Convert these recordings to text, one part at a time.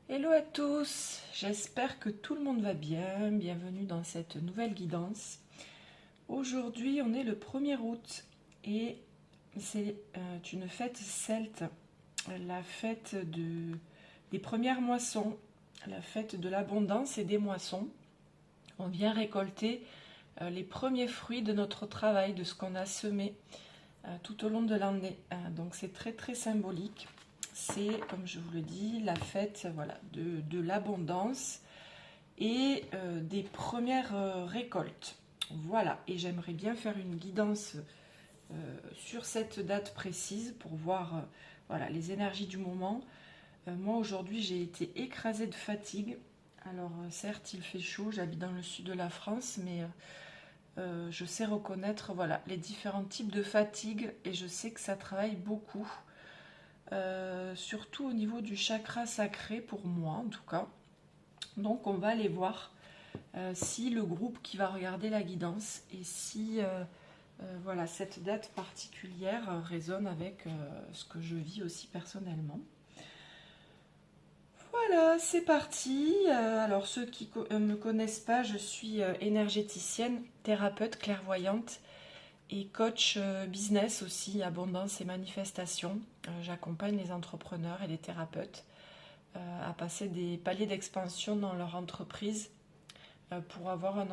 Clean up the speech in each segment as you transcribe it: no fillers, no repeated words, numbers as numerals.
Hello à tous, j'espère que tout le monde va bien. Bienvenue dans cette nouvelle guidance. Aujourd'hui, on est le 1er août et c'est une fête celte, la fête des premières moissons, la fête de l'abondance et des moissons. On vient récolter les premiers fruits de notre travail, de ce qu'on a semé tout au long de l'année. Donc c'est très très symbolique. C'est, comme je vous le dis, la fête voilà, de l'abondance et des premières récoltes. Voilà, et j'aimerais bien faire une guidance sur cette date précise pour voir voilà, les énergies du moment. Moi aujourd'hui j'ai été écrasée de fatigue. Alors certes il fait chaud, j'habite dans le sud de la France, mais je sais reconnaître voilà, les différents types de fatigue et je sais que ça travaille beaucoup. Surtout au niveau du chakra sacré pour moi en tout cas. Donc on va aller voir si le groupe qui va regarder la guidance et si voilà, cette date particulière résonne avec ce que je vis aussi personnellement. Voilà, c'est parti. Alors ceux qui ne me connaissent pas, je suis énergéticienne, thérapeute, clairvoyante et coach business aussi, abondance et manifestation. J'accompagne les entrepreneurs et les thérapeutes à passer des paliers d'expansion dans leur entreprise pour avoir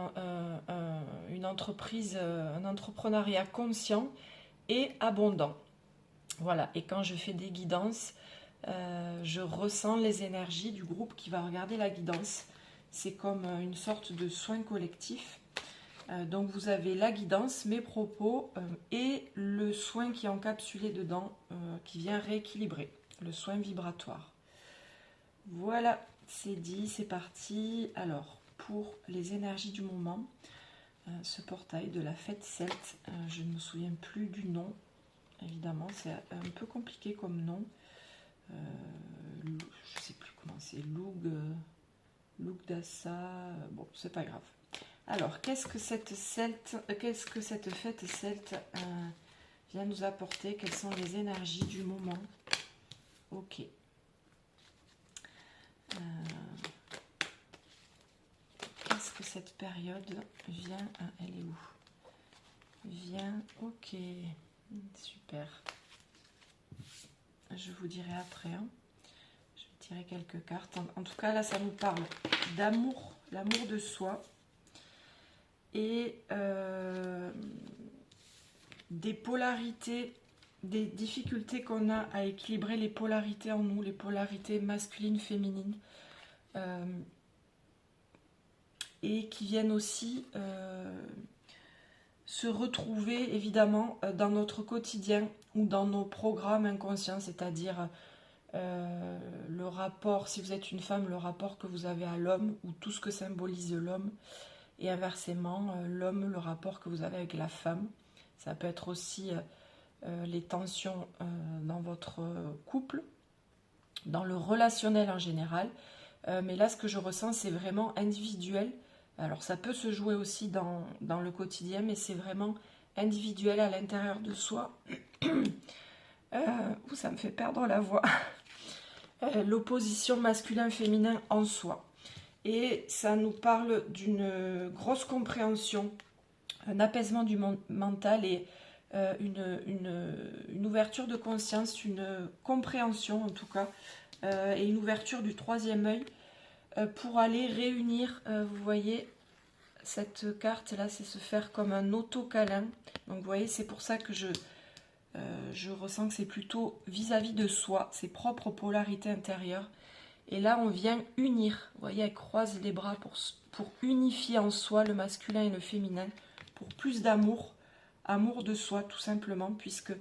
une entreprise, un entrepreneuriat conscient et abondant. Voilà, et quand je fais des guidances, je ressens les énergies du groupe qui va regarder la guidance. C'est comme une sorte de soin collectif. Donc vous avez la guidance, mes propos et le soin qui est encapsulé dedans, qui vient rééquilibrer, le soin vibratoire. Voilà, c'est dit, c'est parti. Alors, pour les énergies du moment, ce portail de la fête celte, je ne me souviens plus du nom, évidemment, c'est un peu compliqué comme nom. Je ne sais plus comment c'est, Lugdassa, bon, c'est pas grave. Alors, qu'est-ce que cette fête celte vient nous apporter? Quelles sont les énergies du moment? Ok. Qu'est-ce que cette période vient? Elle est où? Vient, ok, super. Je vous dirai après. Hein. Je vais tirer quelques cartes. En tout cas, là, ça nous parle d'amour, l'amour de soi et des polarités, des difficultés qu'on a à équilibrer les polarités en nous, les polarités masculines, féminines. Et qui viennent aussi se retrouver évidemment dans notre quotidien ou dans nos programmes inconscients, c'est-à-dire le rapport, si vous êtes une femme, le rapport que vous avez à l'homme ou tout ce que symbolise l'homme, et inversement, l'homme, le rapport que vous avez avec la femme. Ça peut être aussi les tensions dans votre couple, dans le relationnel en général. Mais là, ce que je ressens, c'est vraiment individuel. Alors, ça peut se jouer aussi dans le quotidien, mais c'est vraiment individuel à l'intérieur de soi. Ça me fait perdre la voix. L'opposition masculin-féminin en soi. Et ça nous parle d'une grosse compréhension, un apaisement du mental et une ouverture de conscience, une compréhension en tout cas, et une ouverture du troisième œil pour aller réunir, vous voyez, cette carte là, c'est se faire comme un auto-câlin. Donc vous voyez, c'est pour ça que je ressens que c'est plutôt vis-à-vis de soi, ses propres polarités intérieures. Et là, on vient unir, vous voyez, elle croise les bras pour unifier en soi le masculin et le féminin, pour plus d'amour, amour de soi tout simplement, puisque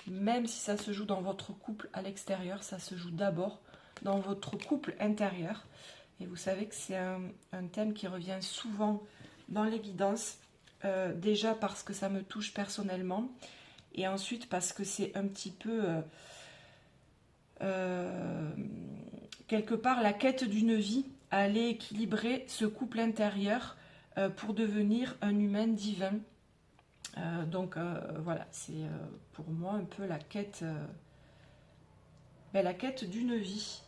même si ça se joue dans votre couple à l'extérieur, ça se joue d'abord dans votre couple intérieur. Et vous savez que c'est un thème qui revient souvent dans les guidances, déjà parce que ça me touche personnellement, et ensuite parce que c'est un petit peu quelque part la quête d'une vie, aller équilibrer ce couple intérieur pour devenir un humain divin. Donc voilà, c'est pour moi un peu la quête d'une vie.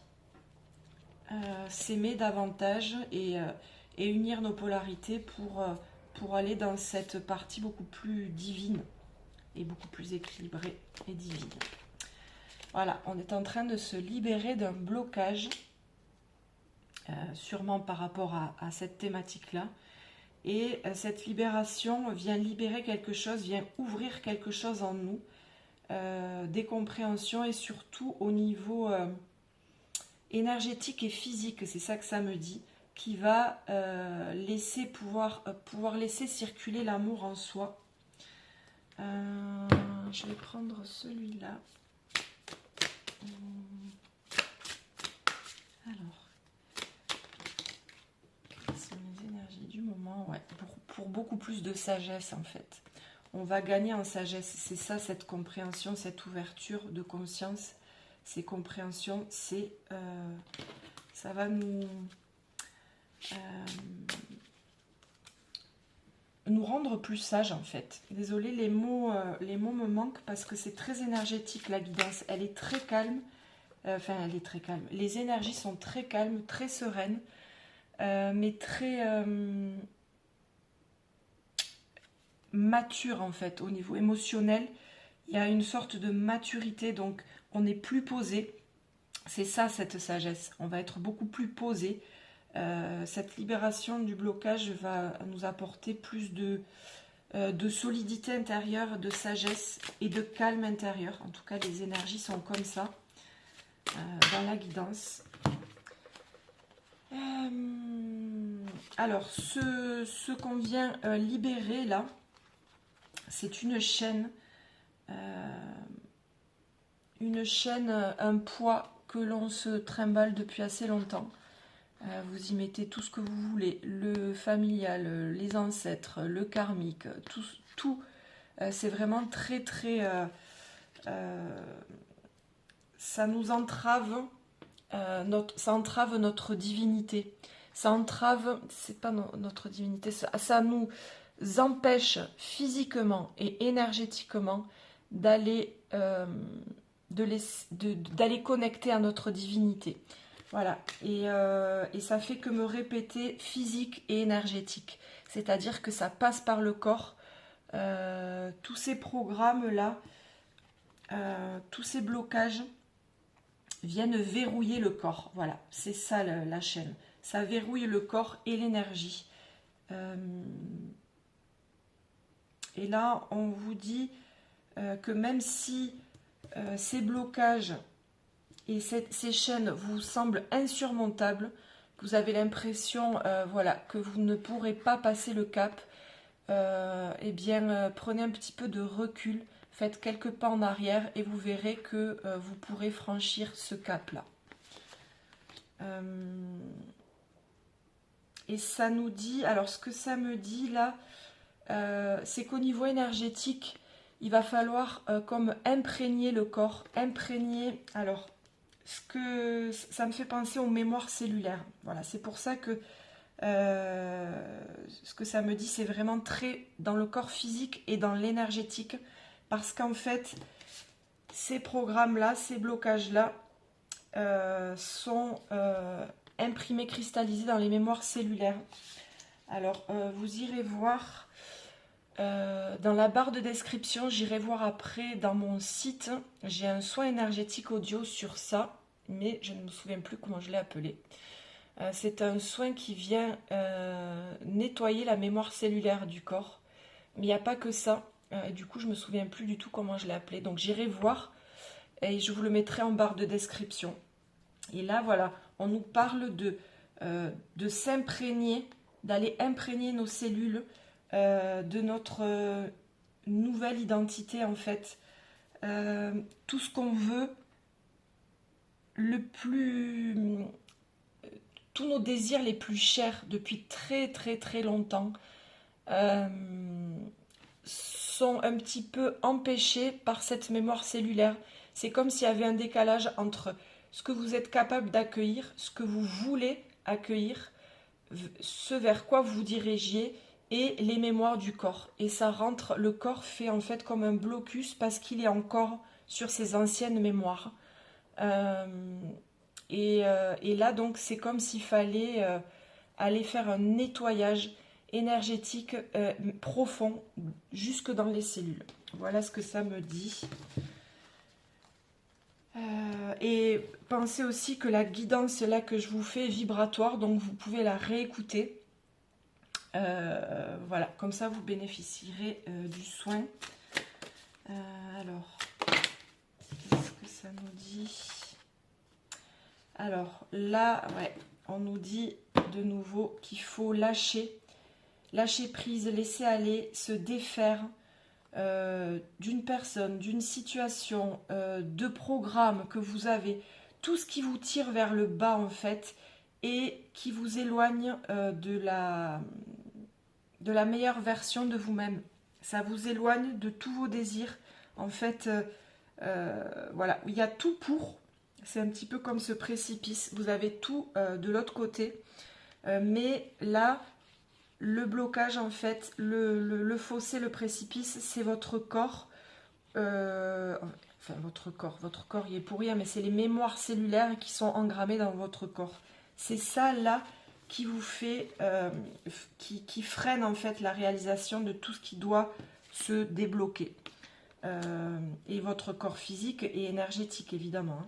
s'aimer davantage et unir nos polarités pour aller dans cette partie beaucoup plus divine et beaucoup plus équilibrée et divine. Voilà, on est en train de se libérer d'un blocage, sûrement par rapport à cette thématique-là. Et cette libération vient libérer quelque chose, vient ouvrir quelque chose en nous, des compréhensions et surtout au niveau énergétique et physique, c'est ça que ça me dit, qui va laisser pouvoir laisser circuler l'amour en soi. Je vais prendre celui-là. Alors, quelles sont les énergies du moment? Ouais, pour beaucoup plus de sagesse en fait. On va gagner en sagesse. C'est ça, cette compréhension, cette ouverture de conscience. Ces compréhensions, ça va nous rendre plus sages en fait. Désolée, les mots me manquent parce que c'est très énergétique la guidance. Elle est très calme. Enfin, elle est très calme. Les énergies sont très calmes, très sereines, mais très matures en fait au niveau émotionnel. Il y a une sorte de maturité, donc on est plus posé. C'est ça cette sagesse. On va être beaucoup plus posé. Cette libération du blocage va nous apporter plus de solidité intérieure, de sagesse et de calme intérieur. En tout cas, les énergies sont comme ça dans la guidance. Alors, ce qu'on vient libérer là, c'est une chaîne, un poids que l'on se trimballe depuis assez longtemps. Vous y mettez tout ce que vous voulez, le familial, les ancêtres, le karmique, tout. C'est vraiment très très... ça nous entrave, ça entrave notre divinité. Ça entrave, c'est pas notre divinité, ça nous empêche physiquement et énergétiquement d'aller d'aller connecter à notre divinité. Voilà, et ça fait que me répéter physique et énergétique. C'est-à-dire que ça passe par le corps. Tous ces programmes-là, tous ces blocages viennent verrouiller le corps. Voilà, c'est ça la chaîne. Ça verrouille le corps et l'énergie. Et là, on vous dit que même si ces blocages et ces chaînes vous semblent insurmontables, que vous avez l'impression voilà, que vous ne pourrez pas passer le cap, eh bien, prenez un petit peu de recul, faites quelques pas en arrière et vous verrez que vous pourrez franchir ce cap-là. Et ça nous dit, alors ce que ça me dit là, c'est qu'au niveau énergétique, il va falloir comme imprégner le corps, alors ça me fait penser aux mémoires cellulaires. Voilà, c'est pour ça que ce que ça me dit, c'est vraiment très dans le corps physique et dans l'énergétique, parce qu'en fait, ces programmes-là, ces blocages-là sont imprimés, cristallisés dans les mémoires cellulaires. Alors, vous irez voir dans la barre de description, j'irai voir après dans mon site, j'ai un soin énergétique audio sur ça, mais je ne me souviens plus comment je l'ai appelé. C'est un soin qui vient nettoyer la mémoire cellulaire du corps, mais il n'y a pas que ça, du coup je ne me souviens plus du tout comment je l'ai appelé, donc j'irai voir et je vous le mettrai en barre de description. Et là voilà, on nous parle de s'imprégner, d'aller imprégner nos cellules de notre nouvelle identité en fait. Tout ce qu'on veut, tous nos désirs les plus chers depuis très très très longtemps sont un petit peu empêchés par cette mémoire cellulaire. C'est comme s'il y avait un décalage entre ce que vous êtes capable d'accueillir, ce que vous voulez accueillir, ce vers quoi vous vous dirigiez et les mémoires du corps. Et ça rentre, le corps fait en fait comme un blocus parce qu'il est encore sur ses anciennes mémoires. Et là, donc, c'est comme s'il fallait aller faire un nettoyage énergétique profond jusque dans les cellules. Voilà ce que ça me dit. Et pensez aussi que la guidance là que je vous fais est vibratoire, donc vous pouvez la réécouter. Voilà, comme ça vous bénéficierez du soin. Alors, qu'est-ce que ça nous dit? Alors là, ouais, on nous dit de nouveau qu'il faut lâcher prise, laisser aller, se défaire d'une personne, d'une situation, de programme que vous avez, tout ce qui vous tire vers le bas en fait et qui vous éloigne de la meilleure version de vous-même. Ça vous éloigne de tous vos désirs. En fait, voilà, il y a tout pour. C'est un petit peu comme ce précipice. Vous avez tout de l'autre côté. Mais là, le blocage, en fait, le fossé, le précipice, c'est votre corps. Enfin, votre corps, il est pour rien, mais c'est les mémoires cellulaires qui sont engrammées dans votre corps. C'est ça, là, qui vous fait, qui freine, en fait, la réalisation de tout ce qui doit se débloquer. Et votre corps physique et énergétique, évidemment. Hein.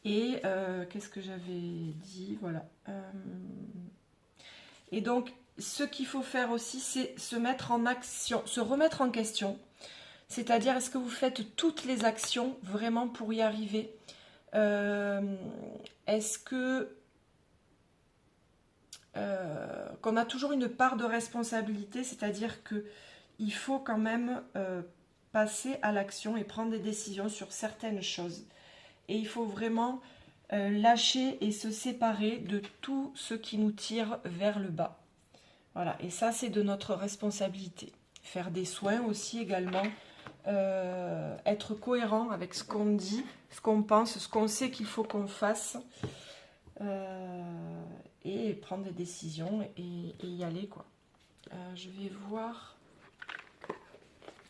Et qu'est-ce que j'avais dit? Voilà. Et donc, ce qu'il faut faire aussi, c'est se mettre en action, se remettre en question. C'est-à-dire, est-ce que vous faites toutes les actions vraiment pour y arriver? Est-ce que qu'on a toujours une part de responsabilité, c'est-à-dire que il faut quand même passer à l'action et prendre des décisions sur certaines choses. Et il faut vraiment lâcher et se séparer de tout ce qui nous tire vers le bas. Voilà, et ça c'est de notre responsabilité. Faire des soins aussi également, être cohérent avec ce qu'on dit, ce qu'on pense, ce qu'on sait qu'il faut qu'on fasse, et prendre des décisions et y aller, quoi. Je vais voir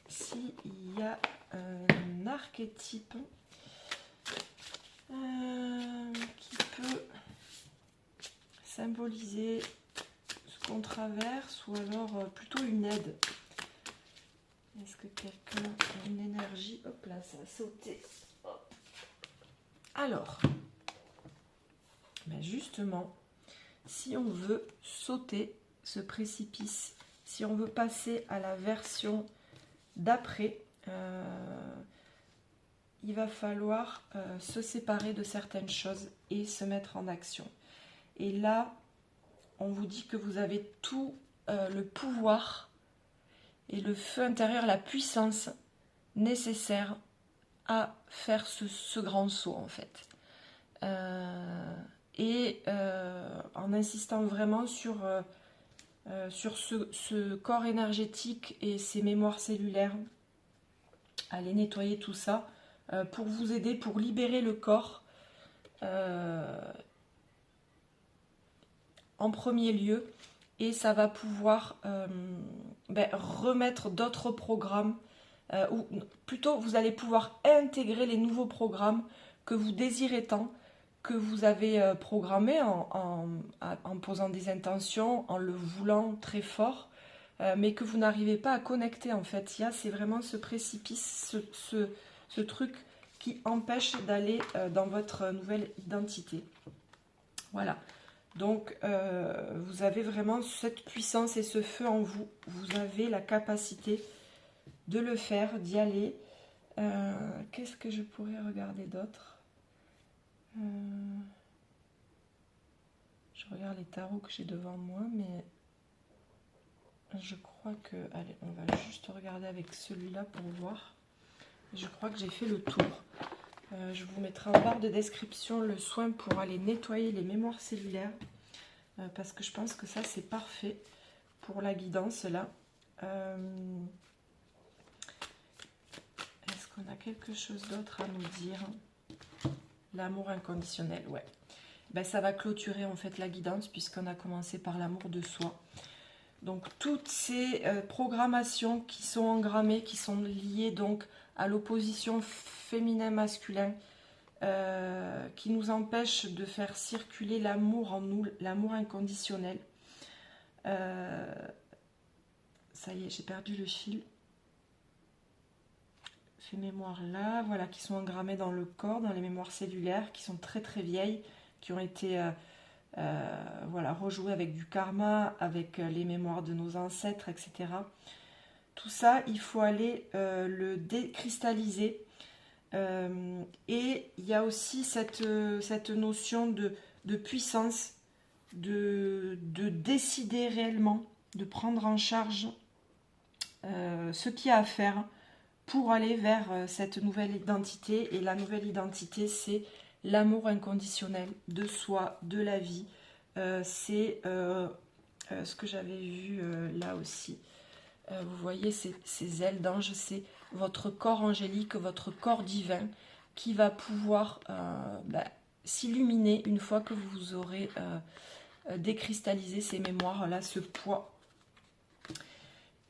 s'il y a un archétype qui peut symboliser ce qu'on traverse ou alors plutôt une aide. Est-ce que quelqu'un a une énergie? Hop là, ça va sauter. Hop. Alors, ben justement, si on veut sauter ce précipice, si on veut passer à la version d'après, il va falloir se séparer de certaines choses et se mettre en action. Et là, on vous dit que vous avez tout le pouvoir et le feu intérieur, la puissance nécessaire à faire ce grand saut, en fait. En insistant vraiment sur ce corps énergétique et ces mémoires cellulaires, aller nettoyer tout ça, pour vous aider, pour libérer le corps en premier lieu, et ça va pouvoir remettre d'autres programmes, ou plutôt vous allez pouvoir intégrer les nouveaux programmes que vous désirez tant, que vous avez programmés en posant des intentions, en le voulant très fort, mais que vous n'arrivez pas à connecter en fait. C'est vraiment ce précipice, ce truc qui empêche d'aller dans votre nouvelle identité. Voilà. Donc, vous avez vraiment cette puissance et ce feu en vous. Vous avez la capacité de le faire, d'y aller. Qu'est-ce que je pourrais regarder d'autre? Je regarde les tarots que j'ai devant moi, mais je crois que... Allez, on va juste regarder avec celui-là pour voir. Je crois que j'ai fait le tour. Je vous mettrai en barre de description le soin pour aller nettoyer les mémoires cellulaires. Parce que je pense que ça, c'est parfait pour la guidance, là. Est-ce qu'on a quelque chose d'autre à nous dire? L'amour inconditionnel, ouais. Ben, ça va clôturer, en fait, la guidance, puisqu'on a commencé par l'amour de soi. Donc, toutes ces programmations qui sont engrammées, qui sont liées, donc, à l'opposition féminin-masculin, qui nous empêche de faire circuler l'amour en nous, l'amour inconditionnel. Ça y est, j'ai perdu le fil. Ces mémoires-là, voilà, qui sont engrammées dans le corps, dans les mémoires cellulaires, qui sont très très vieilles, qui ont été voilà, rejouées avec du karma, avec les mémoires de nos ancêtres, etc. Tout ça, il faut aller le décristalliser. Et il y a aussi cette notion de puissance, de décider réellement, de prendre en charge ce qu'il y a à faire pour aller vers cette nouvelle identité. Et la nouvelle identité, c'est l'amour inconditionnel de soi, de la vie. C'est ce que j'avais vu là aussi. Vous voyez ces ailes d'ange, c'est votre corps angélique, votre corps divin qui va pouvoir s'illuminer une fois que vous aurez décristallisé ces mémoires-là, ce poids.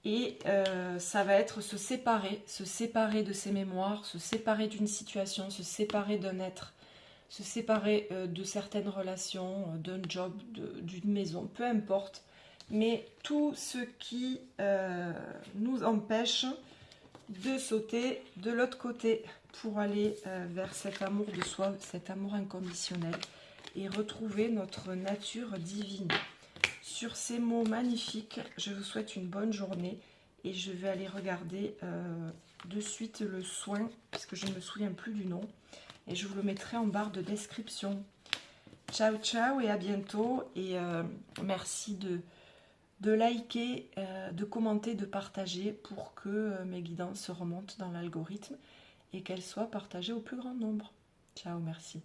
Et ça va être se séparer de ces mémoires, se séparer d'une situation, se séparer d'un être, se séparer de certaines relations, d'un job, d'une maison, peu importe. Mais tout ce qui nous empêche de sauter de l'autre côté pour aller vers cet amour de soi, cet amour inconditionnel et retrouver notre nature divine. Sur ces mots magnifiques, je vous souhaite une bonne journée et je vais aller regarder de suite le soin, puisque je ne me souviens plus du nom, et je vous le mettrai en barre de description. Ciao ciao et à bientôt, et merci de liker, de commenter, de partager pour que mes guidances remontent dans l'algorithme et qu'elles soient partagées au plus grand nombre. Ciao, merci.